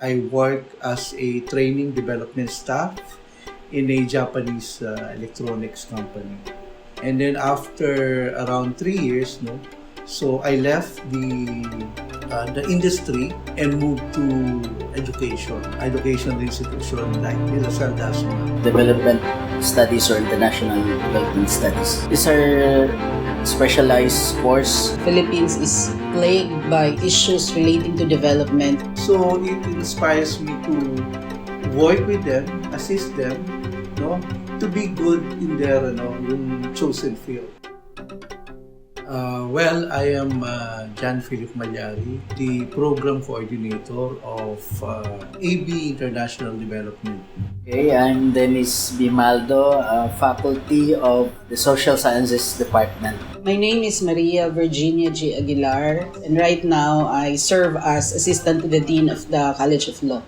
I work as a training development staff in a Japanese electronics company. And then after around 3 years, so I left the industry and moved to educational institution like De La Salle Dasma. Development studies or international development studies. These are specialized course. Philippines is plagued by issues relating to development. So it inspires me to work with them, assist them, to be good in their yung chosen field. Well, I am John Philip Malyari, the program coordinator of AB International Development. Okay, I'm Dennis Bimaldo, faculty of the Social Sciences Department. My name is Maria Virginia G. Aguilar, and right now I serve as assistant to the Dean of the College of Law.